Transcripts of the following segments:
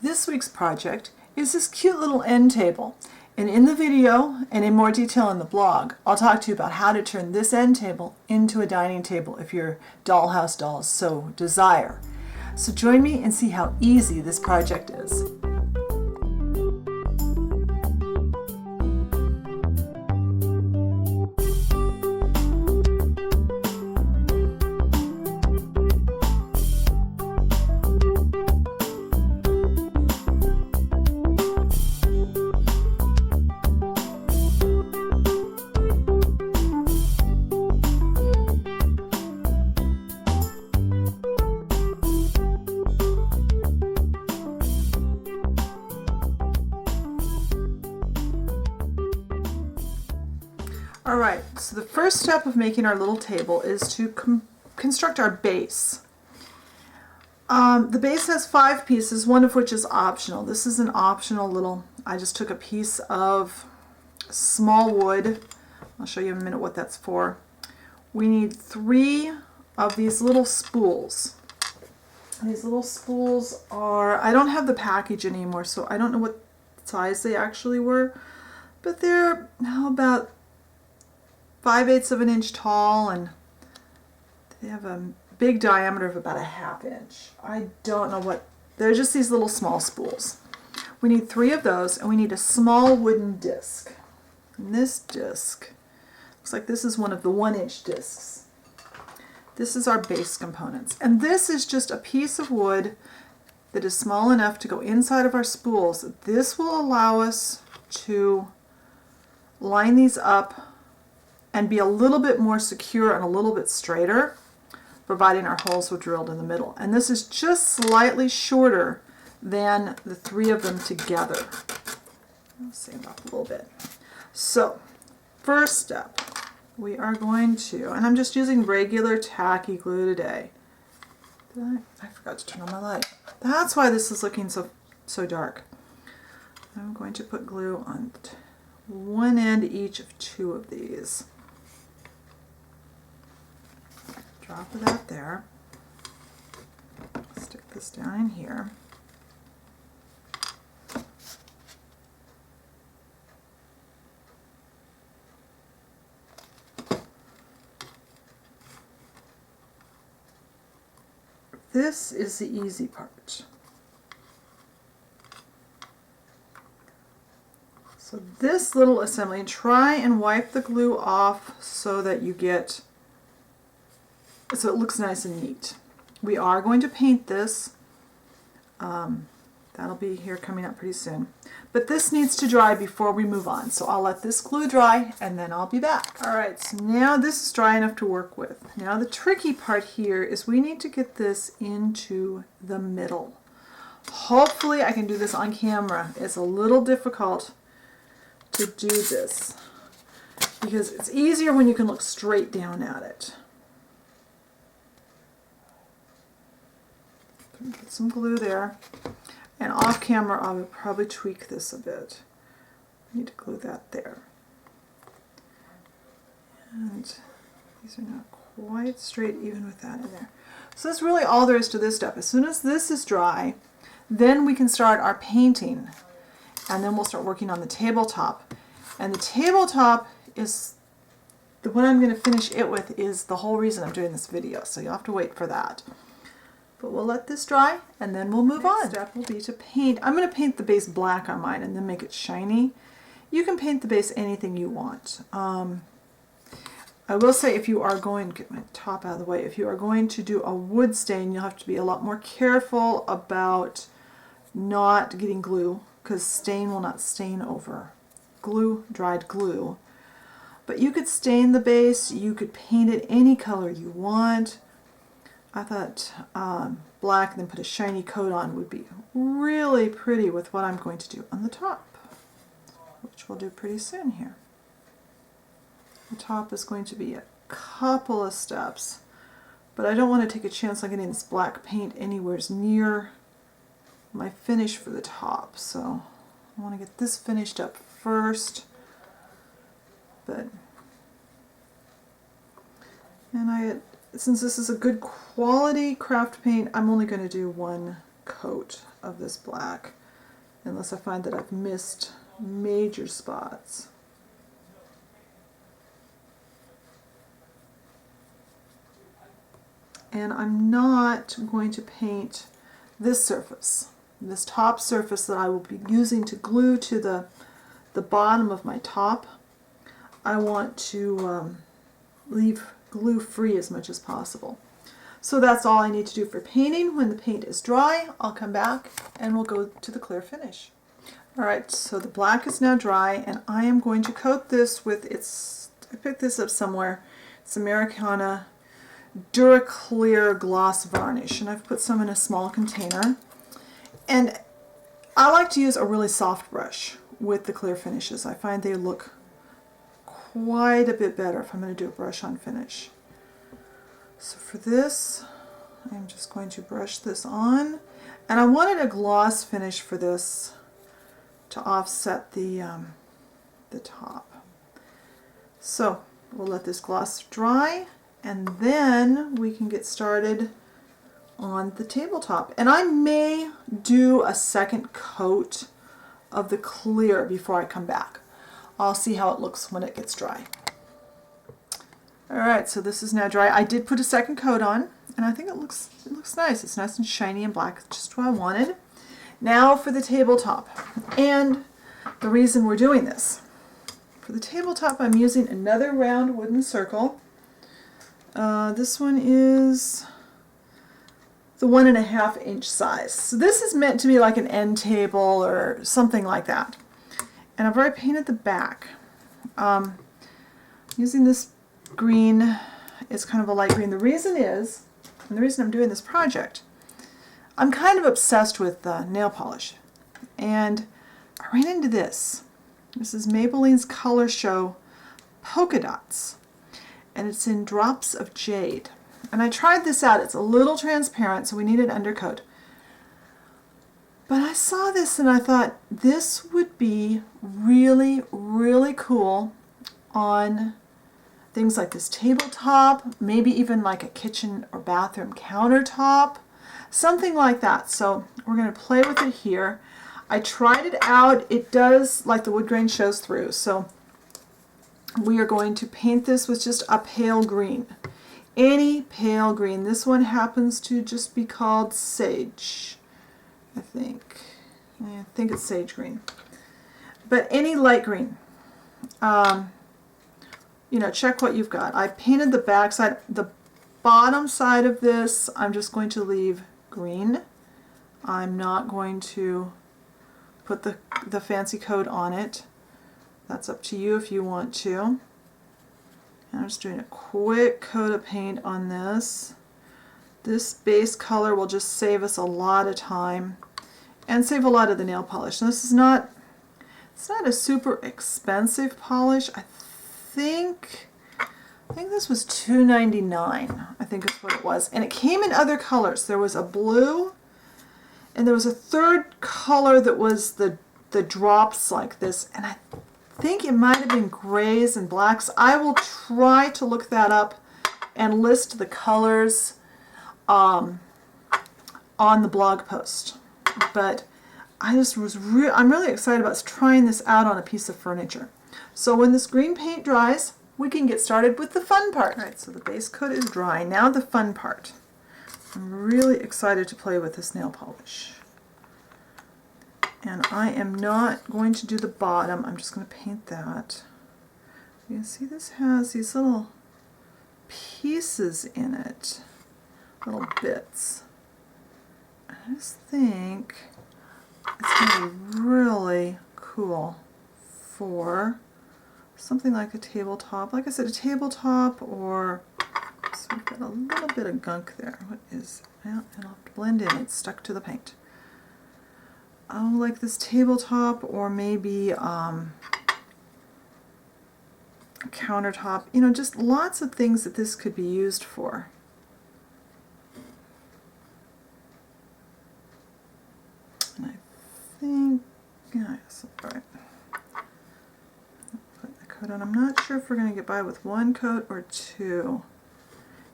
This week's project is this cute little end table, and in the video and in more detail in the blog I'll talk to you about how to turn this end table into a dining table if your dollhouse dolls so desire. So join me and see how easy this project is. Alright, so the first step of making our little table is to construct our base. The base has 5 pieces, one of which is optional. This is an optional little, I just took a piece of small wood. I'll show you in a minute what that's for. We need 3 of these little spools. These little spools are, I don't have the package anymore, so I don't know what size they actually were, but they're about 5/8 of an inch tall, and they have a big diameter of about a 1/2 inch. I don't know what, they're just these little small spools. We need 3 of those, and we need a small wooden disc. And this disc looks like this is one of the 1-inch discs. This is our base components, and this is just a piece of wood that is small enough to go inside of our spools. This will allow us to line these up and be a little bit more secure and a little bit straighter, providing our holes were drilled in the middle. And this is just slightly shorter than the 3 of them together. I'll sand off a little bit. So, first step, we are going to, and I'm just using regular tacky glue today. I forgot to turn on my light. That's why this is looking so dark. I'm going to put glue on one end each of 2 of these. Drop of that there. Stick this down in here. This is the easy part. So this little assembly, try and wipe the glue off so that you get, so it looks nice and neat. We are going to paint this. That'll be here coming up pretty soon. But this needs to dry before we move on. So I'll let this glue dry and then I'll be back. Alright, so now this is dry enough to work with. Now the tricky part here is we need to get this into the middle. Hopefully I can do this on camera. It's a little difficult to do this because it's easier when you can look straight down at it. Put some glue there, and off camera I would probably tweak this a bit. I need to glue that there. And these are not quite straight even with that in there. So that's really all there is to this step. As soon as this is dry, then we can start our painting, and then we'll start working on the tabletop. And the tabletop is the one I'm going to finish it with, is the whole reason I'm doing this video, so you'll have to wait for that. But we'll let this dry and then we'll move on. Next step will be to paint. I'm going to paint the base black on mine and then make it shiny. You can paint the base anything you want. I will say, if you are going, get my top out of the way, if you are going to do a wood stain, you'll have to be a lot more careful about not getting glue, because stain will not stain over glue, dried glue. But you could stain the base, you could paint it any color you want. I thought black and then put a shiny coat on would be really pretty with what I'm going to do on the top, which we'll do pretty soon here. The top is going to be a couple of steps, but I don't want to take a chance on getting this black paint anywhere near my finish for the top, so I want to get this finished up first. And since this is a good quality craft paint, I'm only going to do one coat of this black, unless I find that I've missed major spots. And I'm not going to paint this surface, this top surface that I will be using to glue to the bottom of my top. I want to leave glue free as much as possible. So that's all I need to do for painting. When the paint is dry, I'll come back and we'll go to the clear finish. Alright, so the black is now dry, and I am going to coat this with I picked this up somewhere, it's Americana Duraclear Gloss Varnish, and I've put some in a small container. And I like to use a really soft brush with the clear finishes. I find they look quite a bit better if I'm going to do a brush on finish. So for this, I'm just going to brush this on, and I wanted a gloss finish for this to offset the top. So we'll let this gloss dry, and then we can get started on the tabletop. And I may do a second coat of the clear before I come back. I'll see how it looks when it gets dry. Alright, so this is now dry. I did put a second coat on, and I think it looks nice. It's nice and shiny and black, just what I wanted. Now for the tabletop, and the reason we're doing this. For the tabletop, I'm using another round wooden circle. This one is the 1.5 inch size. So this is meant to be like an end table or something like that. And I've already painted the back. Using this green, it's kind of a light green. The reason is, and the reason I'm doing this project, I'm kind of obsessed with nail polish. And I ran into this. This is Maybelline's Color Show Polka Dots. And it's in Drops of Jade. And I tried this out. It's a little transparent, so we need an undercoat. But I saw this and I thought this would be really, really cool on things like this tabletop, maybe even like a kitchen or bathroom countertop, something like that. So we're going to play with it here. I tried it out. It does, like the wood grain shows through. So we are going to paint this with just a pale green. Any pale green. This one happens to just be called Sage, I think. I think it's sage green. But any light green. You know, check what you've got. I painted the back side. The bottom side of this, I'm just going to leave green. I'm not going to put the fancy coat on it. That's up to you if you want to. And I'm just doing a quick coat of paint on this. This base color will just save us a lot of time and save a lot of the nail polish. And this is not, it's not a super expensive polish. I think this was $2.99. I think is what it was. And it came in other colors. There was a blue, and there was a third color that was the drops like this. And I think it might have been grays and blacks. I will try to look that up and list the colors on the blog post. But I just I'm really excited about trying this out on a piece of furniture. So when this green paint dries, we can get started with the fun part. All right, so the base coat is dry. Now the fun part. I'm really excited to play with this nail polish. And I am not going to do the bottom. I'm just going to paint that. You can see this has these little pieces in it, little bits. I just think it's going to be really cool for something like a tabletop. Like I said, a tabletop, or so we've got a little bit of gunk there. What is, well, it'll have to blend in. It's stuck to the paint. Oh, like this tabletop, or maybe a countertop. You know, just lots of things that this could be used for. And I think, yes, all right. Put the coat on. I'm not sure if we're going to get by with one coat or two.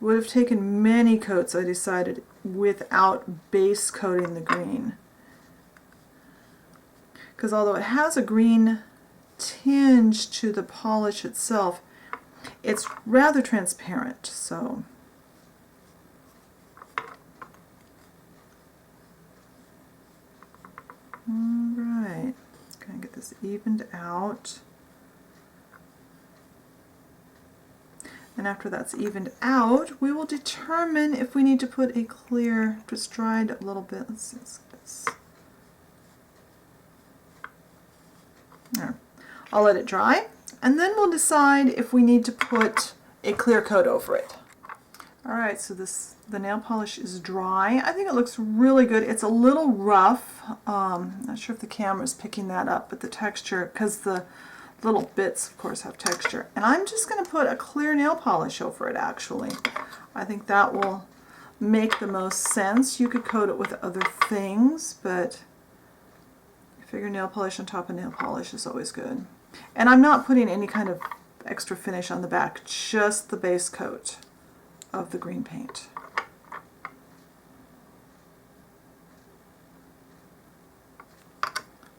Would have taken many coats, I decided, without base coating the green. Because although it has a green tinge to the polish itself, it's rather transparent. So alright, gonna get this evened out. And after that's evened out, we will determine if we need to put a clear, just dried a little bit. Let's see, let's get this. There. I'll let it dry, and then we'll decide if we need to put a clear coat over it. Alright, so the nail polish is dry. I think it looks really good. It's a little rough. Not sure if the camera's picking that up, but the texture, because the little bits, of course, have texture. And I'm just going to put a clear nail polish over it, actually. I think that will make the most sense. You could coat it with other things, but I figure nail polish on top of nail polish is always good. And I'm not putting any kind of extra finish on the back, just the base coat of the green paint.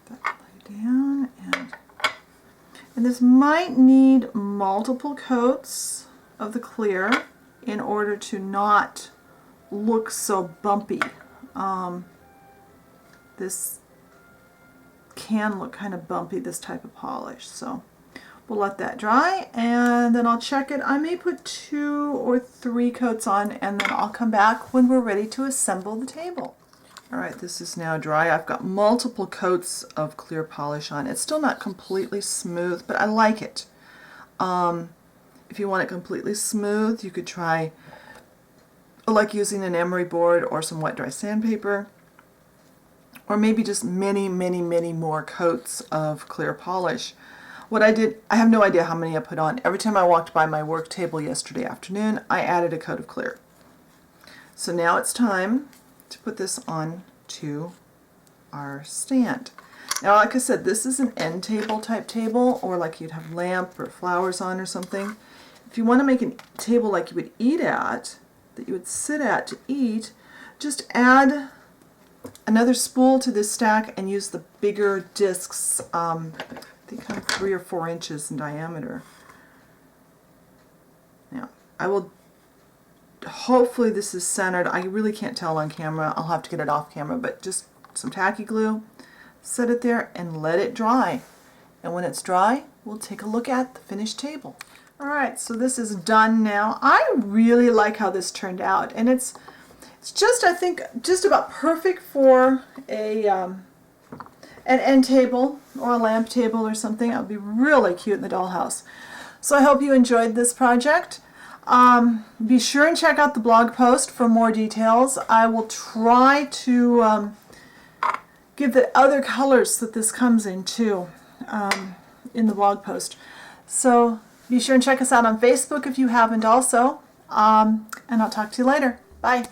That lay down, and this might need multiple coats of the clear in order to not look so bumpy. This can look kind of bumpy, this type of polish, so we'll let that dry and then I'll check it. I may put 2 or 3 coats on and then I'll come back when we're ready to assemble the table. Alright, this is now dry. I've got multiple coats of clear polish on. It's still not completely smooth, but I like it. If you want it completely smooth, you could try like using an emery board or some wet dry sandpaper, or maybe just many more coats of clear polish. What I did, I have no idea how many I put on. Every time I walked by my work table yesterday afternoon, I added a coat of clear. So now it's time to put this on to our stand. Now, like I said, this is an end table type table, or like you'd have lamp or flowers on or something. If you want to make a table like you would eat at, that you would sit at to eat, just add another spool to this stack and use the bigger discs. I think kind of 3 or 4 inches in diameter. Now, I will, hopefully this is centered. I really can't tell on camera. I'll have to get it off camera, but just some tacky glue, set it there and let it dry. And when it's dry, we'll take a look at the finished table. Alright, so this is done now. I really like how this turned out, and it's just, I think, just about perfect for an end table or a lamp table or something. It would be really cute in the dollhouse. So I hope you enjoyed this project. Be sure and check out the blog post for more details. I will try to give the other colors that this comes in too in the blog post. So be sure and check us out on Facebook if you haven't also. And I'll talk to you later. Bye.